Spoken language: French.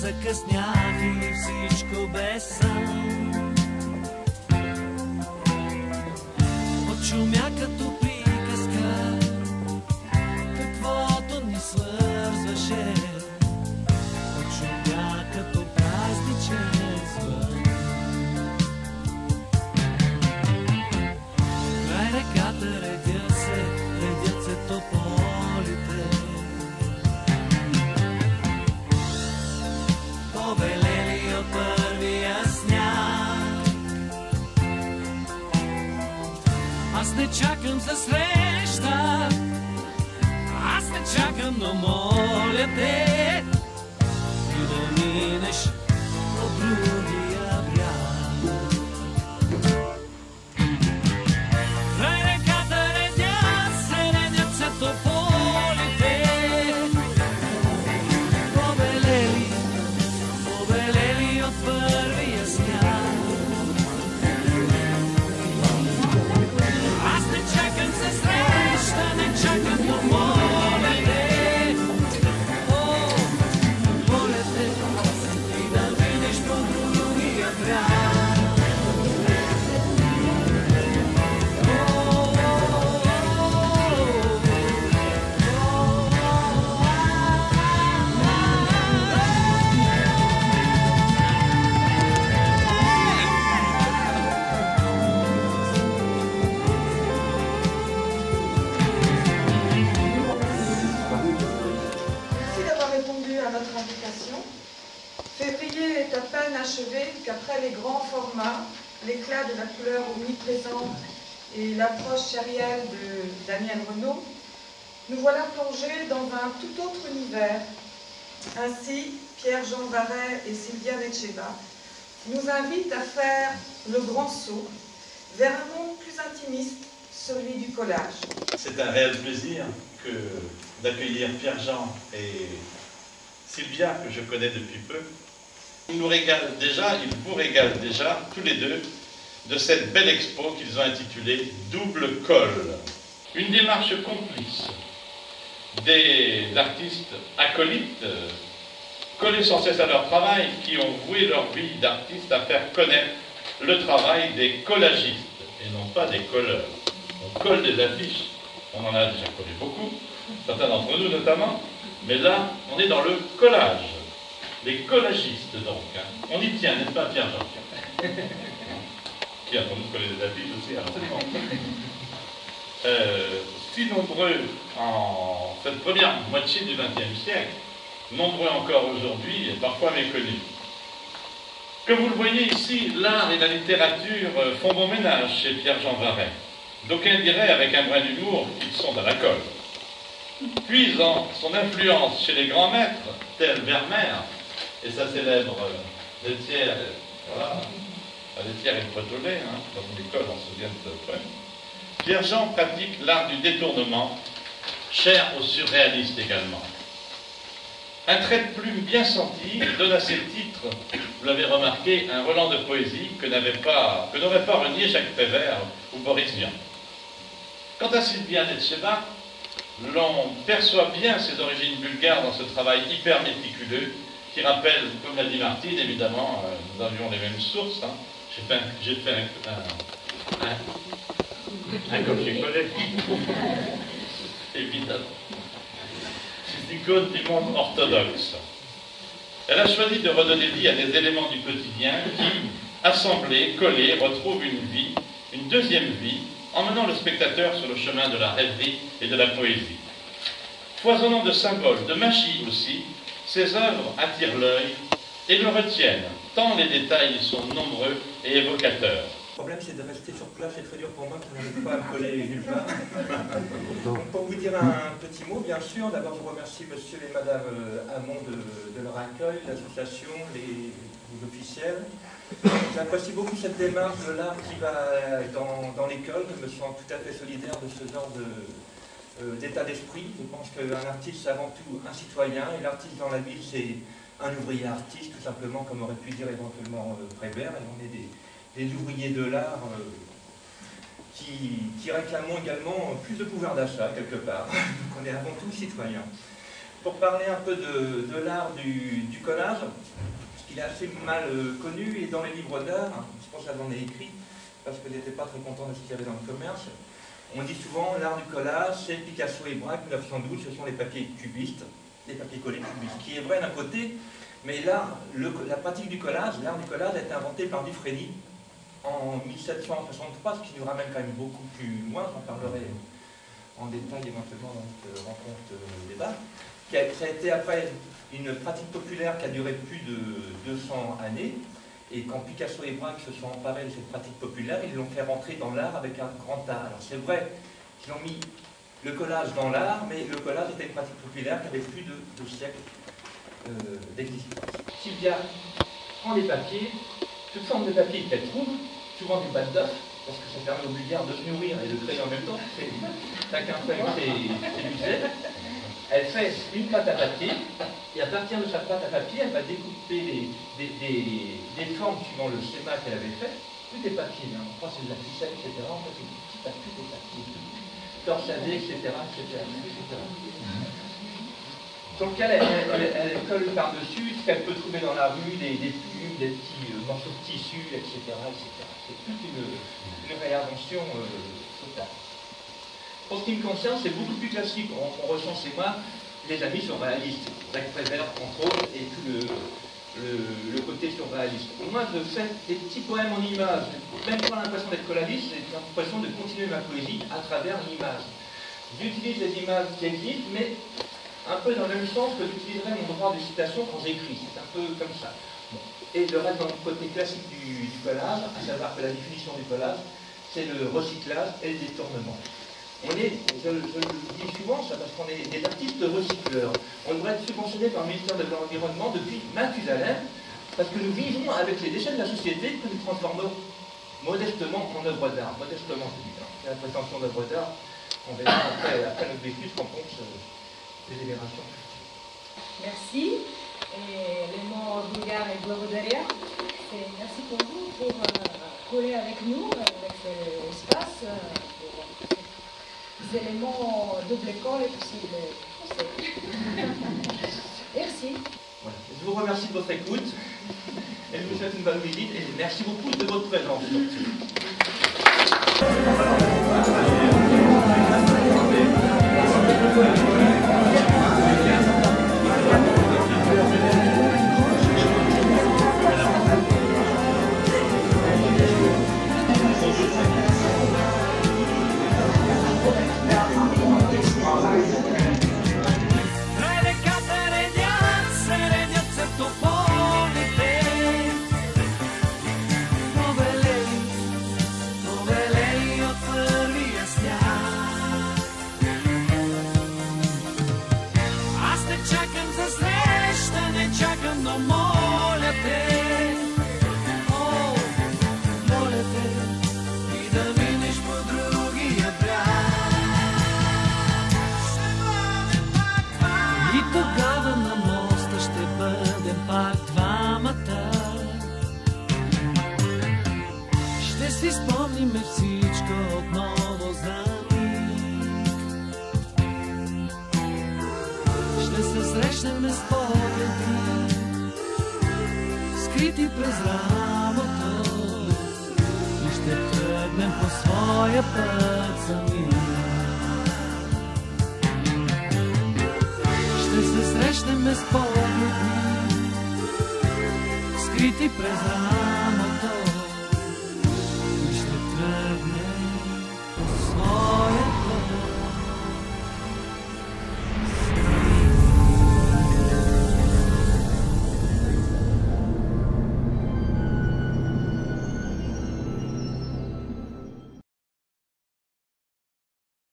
закъснях и всичко без сън. Отшумя като приказка, каквото ни свързваше. Отшумя като празничен звън. Край реката редят се тополите. Побелели от първия сняг. Аз не чакам за среща, аз не чакам, но моля те и да минеш от другия бряг. Край реката редят се тополите. Побелели от първия сняг. Аз не чакам за среща, не чакам, но моля те, моля те, и да видиш по другия бряг. Merci d'avoir répondu à notre invitation. Février est à peine achevé qu'après les grands formats, l'éclat de la couleur omniprésente et l'approche sérielle de Daniel Renaud, nous voilà plongés dans un tout autre univers. Ainsi, Pierre-Jean Varret et Sylvia Netcheva nous invitent à faire le grand saut vers un monde plus intimiste, celui du collage. C'est un réel plaisir d'accueillir Pierre-Jean et Sylvia, que je connais depuis peu. Ils nous régalent déjà, ils vous régalent déjà, tous les deux, de cette belle expo qu'ils ont intitulée Double Colle. Une démarche complice d'artistes acolytes, collés sans cesse à leur travail, qui ont voué leur vie d'artistes à faire connaître le travail des collagistes, et non pas des colleurs. On colle des affiches, on en a déjà collé beaucoup, certains d'entre nous notamment, mais là, on est dans le collage. Les collagistes, donc. Hein. On y tient, n'est-ce pas, Pierre-Jean? Qui a entendu coller des affiches aussi, alors. Si nombreux en cette première moitié du XXe siècle, nombreux encore aujourd'hui et parfois méconnus. Comme vous le voyez ici, l'art et la littérature font bon ménage chez Pierre-Jean Varret. D'aucuns diraient avec un brin d'humour qu'ils sont à la colle. Puisant son influence chez les grands maîtres, tels Vermeer et sa célèbre laitière, voilà, la laitière et le Bretonnet, hein, dans l'école on se souvient de ce point. Pierre-Jean pratique l'art du détournement, cher aux surréalistes également. Un trait de plume bien senti donne à ses titres, vous l'avez remarqué, un relent de poésie que n'aurait pas renié Jacques Prévert ou Boris Vian. Quant à Sylvia Netcheva, l'on perçoit bien ses origines bulgares dans ce travail hyper méticuleux qui rappelle, comme l'a dit Martine, évidemment, nous avions les mêmes sources. Hein. J'ai fait un copier-coller. Évidemment. Ces icônes du monde orthodoxe. Elle a choisi de redonner vie à des éléments du quotidien qui, assemblés, collés, retrouvent une vie, une deuxième vie, emmenant le spectateur sur le chemin de la rêverie et de la poésie. Foisonnant de symboles, de magie aussi, ces œuvres attirent l'œil et le retiennent, tant les détails sont nombreux et évocateurs. Le problème, c'est de rester sur place, c'est très dur pour moi, je n'arrive pas à me coller nulle part. Donc, pour vous dire un petit mot, bien sûr, d'abord je remercie monsieur et madame Hamon de leur accueil, l'association, les officiels. J'apprécie beaucoup cette démarche de l'art qui va dans l'école, je me sens tout à fait solidaire de ce genre d'état d'esprit. Je pense qu'un artiste, c'est avant tout un citoyen, et l'artiste dans la ville, c'est un ouvrier artiste, tout simplement, comme aurait pu dire éventuellement Prévert, et on est des ouvriers de l'art qui réclamons également plus de pouvoir d'achat, quelque part. Donc on est avant tout citoyens. pour parler un peu de l'art du collage, parce qu'il est assez mal connu, et dans les livres d'art, je pense que j'en ai écrit, parce que j'étais pas très content de ce qu'il y avait dans le commerce, on dit souvent l'art du collage, c'est Picasso et Braque, 1912, ce sont les papiers cubistes, les papiers collés cubistes, ce qui est vrai d'un côté, mais là, la pratique du collage, l'art du collage a été inventé par Dufresne en 1763, ce qui nous ramène quand même beaucoup plus loin, j'en parlerai en détail éventuellement dans cette rencontre débat. Ça a été après une pratique populaire qui a duré plus de 200 années, et quand Picasso et Braque se sont emparés de cette pratique populaire, ils l'ont fait rentrer dans l'art avec un grand art. Alors c'est vrai qu'ils ont mis le collage dans l'art, mais le collage était une pratique populaire qui avait plus de 2 siècles d'existence. Sylvia prend des papiers, toutes formes de papiers qu'elle trouve, souvent du bas d'œuf, parce que ça permet aux bulgares de se nourrir et de créer en même temps. Chacun fait ses budgets. Elle fait une pâte à papier, et à partir de sa pâte à papier, elle va découper des formes suivant le schéma qu'elle avait fait. Tout des papiers, hein. On croit que c'est de la ficelle, etc. En fait, c'est des petits papiers, des papiers, torsadés, etc., etc., etc. Sur lequel elle colle par-dessus ce qu'elle peut trouver dans la rue, des plumes, des petits morceaux de tissu, etc., etc. C'est toute une réinvention totale. Pour ce qui me concerne, c'est beaucoup plus classique. On ressent chez moi, les amis surréalistes, Jacques Prévert, entre autres, et tout le côté surréaliste. Moi, je fais des petits poèmes en images. Même pas l'impression d'être collagiste, j'ai l'impression de continuer ma poésie à travers l'image. J'utilise les images qui existent, mais un peu dans le même sens que j'utiliserais mon droit de citation quand j'écris. C'est un peu comme ça. Bon. Et le reste dans le côté classique du collage, à savoir que la définition du collage, c'est le recyclage et le détournement. Je le dis souvent, ça, parce qu'on est des artistes recycleurs. On devrait être subventionné par le ministère de l'Environnement depuis Mathusalem, parce que nous vivons avec les déchets de la société que nous transformons modestement en œuvres d'art. Modestement, je dis. C'est la prétention d'œuvres d'art. On verra après notre vécu ce qu'on pense des générations. Merci. Et le mot bulgare est благодаря. Merci pour vous, pour coller avec nous, avec l'espace, pour ces éléments double école et possible français. Merci. Voilà. Je vous remercie de votre écoute et je vous souhaite une bonne visite et merci beaucoup de votre présence. Скрити през рамото и ще тръгнем по своя път сами. Ще се срещнем с погледи, скрити през рамото.